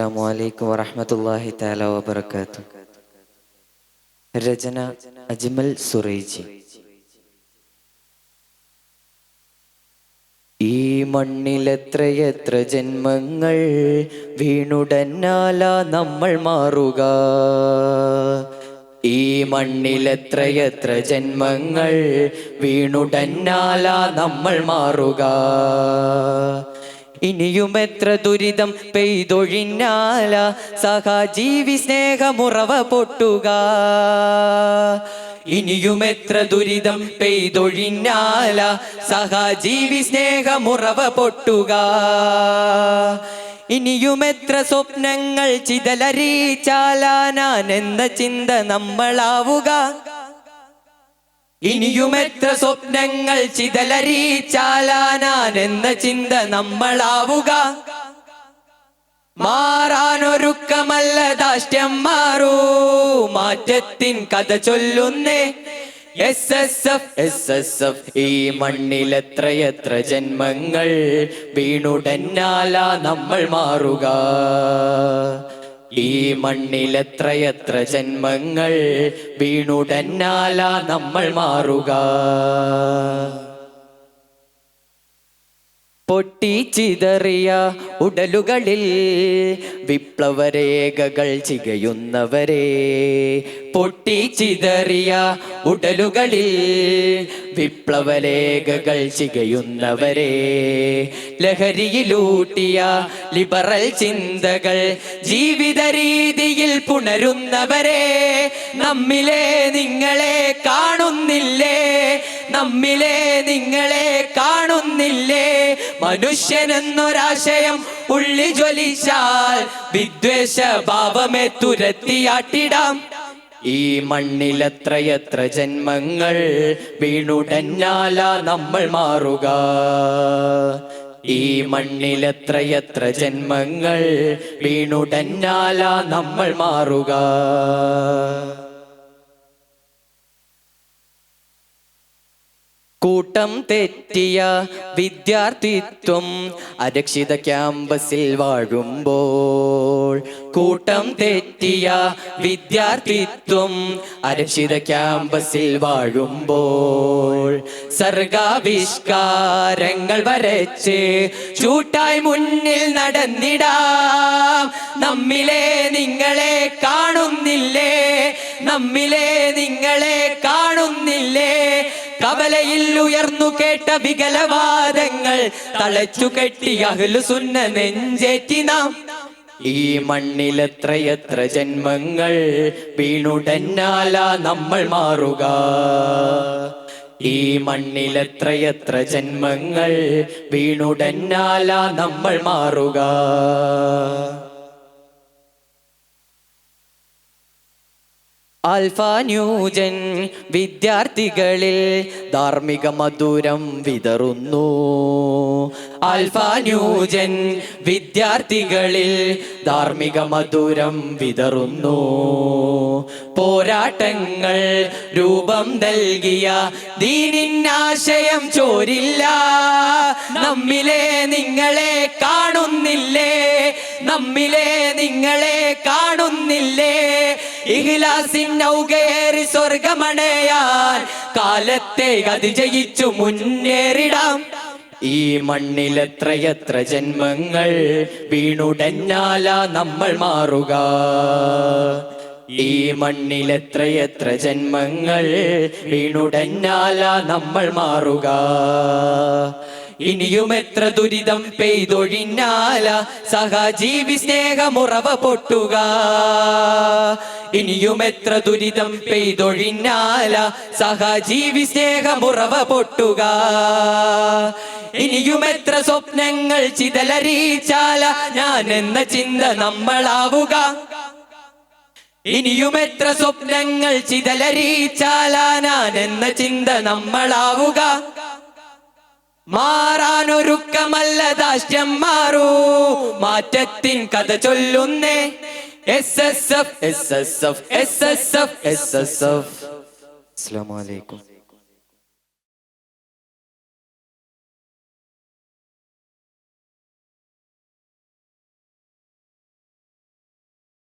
അസ്സലാമു അലൈക്കും വറഹ്മത്തുള്ളാഹി തആല വബറകാതുഹു. രചന അജ്മൽ സുറൈജി. ഈ മണ്ണിലെത്രയെത്ര ജന്മങ്ങൾ വീണുടന്നാല നമ്മൾ മാറുക. ഈ മണ്ണിലെത്രയെത്ര ജന്മങ്ങൾ വീണുടന്നാല നമ്മൾ മാറുക. ഇനിയും എത്ര ദുരിതം പെയ്തൊഴിഞ്ഞാല സഹജീവി സ്നേഹമുറവ പൊട്ടുക. ഇനിയും എത്ര ദുരിതം പെയ്തൊഴിഞ്ഞാല സഹജീവി സ്നേഹമുറവ പൊട്ടുക. ഇനിയും എത്ര സ്വപ്നങ്ങൾ ചിതലറിയിച്ചാല ഞാൻ എന്ന ചിന്ത നമ്മളാവുക. ഇനിയും എത്ര സ്വപ്നങ്ങൾ ചിതലറിയിച്ചാലാൻ എന്ന ചിന്ത നമ്മളാവുക. മാറാനൊരുക്കമല്ല ദാഷ്ട്യം മാറൂ, മാറ്റത്തിൻ കഥ ചൊല്ലുന്നേ SSF. ഈ മണ്ണിലെത്രയെത്ര ജന്മങ്ങൾ വീണുടന്നാല നമ്മൾ മാറുക. ഈ മണ്ണിലെത്രയെത്ര ജന്മങ്ങൾ വീണുടന്നാല നമ്മൾ മാറുക. പൊട്ടിച്ചിതറിയ ഉടലുകളിൽ വിപ്ലവരേഖകൾ ചികയുന്നവരെ. പൊട്ടിച്ചിതറിയ ഉടലുകളിൽ വിപ്ലവരേഖകൾ ചികയുന്നവരെ. ലഹരിയിലൂട്ടിയ ലിബറൽ ചിന്തകൾ ജീവിത രീതിയിൽ പുണരുന്നവരെ. നമ്മിലെ നിങ്ങളെ കാണുന്നില്ലേ, നമ്മിലെ നിങ്ങളെ കാണുന്നില്ലേ. മനുഷ്യനെന്നൊരാശയം ഉള്ളി ജ്വലിച്ചാൽ വിദ്വേഷ ഭാവമേ തുരത്തിയാട്ടിടാം. ഈ മണ്ണിലെത്രയെത്ര ജന്മങ്ങൾ വീണുടന്നാല നമ്മൾ മാറുക. ഈ മണ്ണിലെത്രയെത്ര ജന്മങ്ങൾ വീണുടന്നാല നമ്മൾ മാറുക. കൂട്ടം തെറ്റിയ വിദ്യാർത്ഥിത്വം അരക്ഷിത ക്യാമ്പസിൽ വാഴുമ്പോൾ. കൂട്ടം തെറ്റിയ വിദ്യാർത്ഥിത്വം അരക്ഷിത ക്യാമ്പസിൽ വാഴുമ്പോൾ. സർഗാവിഷ്കാരങ്ങൾ വരച്ച് ചൂട്ടായി മുന്നിൽ നടന്നിടാം. നമ്മിലെ നിങ്ങളെ കാണുന്നില്ലേ, നമ്മിലെ നിങ്ങളെ കാണുന്നില്ലേ. കവലയിൽ ഉയർന്നു കേട്ട വികലവാദങ്ങൾ തളച്ചു കെട്ടി അഹ്ലുസുന്ന നെഞ്ചേറ്റി നാം. ഈ മണ്ണിലെത്രയെത്ര ജന്മങ്ങൾ വീണുടന്നാല നമ്മൾ മാറുക. ഈ മണ്ണിലെത്രയെത്ര ജന്മങ്ങൾ വീണുടന്നാല നമ്മൾ മാറുക. ആൽഫ ന്യൂജൻ വിദ്യാർത്ഥികളിൽ ധാർമ്മിക മധുരം വിതറുന്നു. ആൽഫ ന്യൂജൻ വിദ്യാർത്ഥികളിൽ ധാർമ്മിക മധുരം വിതറുന്നു. പോരാട്ടങ്ങൾ രൂപം നൽകിയ ദീനിന്നാശയം ചോരില്ല. നമ്മിലെ നിങ്ങളെ കാണുന്നില്ലേ, നമ്മിലെ നിങ്ങളെ കാണുന്നില്ലേ. ഇഖ്ലാസിൻ നൗകയേറി സ്വർഗമണയാൻ കാലത്തെ അതിജയിച്ചു മുന്നേറിടാം. ഈ മണ്ണിലെത്രയെത്ര ജന്മങ്ങൾ വീണുടന്നാല നമ്മൾ മാറുക. ഈ മണ്ണിലെത്രയെത്ര ജന്മങ്ങൾ വീണുടന്നാല നമ്മൾ മാറുക. ഇനിയും എത്ര ദുരിതം പെയ്തൊഴിഞ്ഞാല സഹജീവി സ്നേഹമുറവ പൊട്ടുക. ഇനിയും എത്ര ദുരിതം പെയ്തൊഴിഞ്ഞാല സഹജീവി സ്നേഹമുറവ പൊട്ടുക. ഇനിയും എത്ര സ്വപ്നങ്ങൾ ചിതലറിയിച്ചാല ഞാൻ എന്ന ചിന്ത നമ്മളാവുക. ഇനിയും എത്ര സ്വപ്നങ്ങൾ ചിതലറിയിച്ചാല ഞാൻ എന്ന ചിന്ത നമ്മളാവുക. മാറാനൊരുക്കമല്ല ദാഷ്ട്യം മാറൂ, മാറ്റത്തിൻ കഥ ചൊല്ലുന്നേ SSF. അസ്സലാമു അലൈക്കും.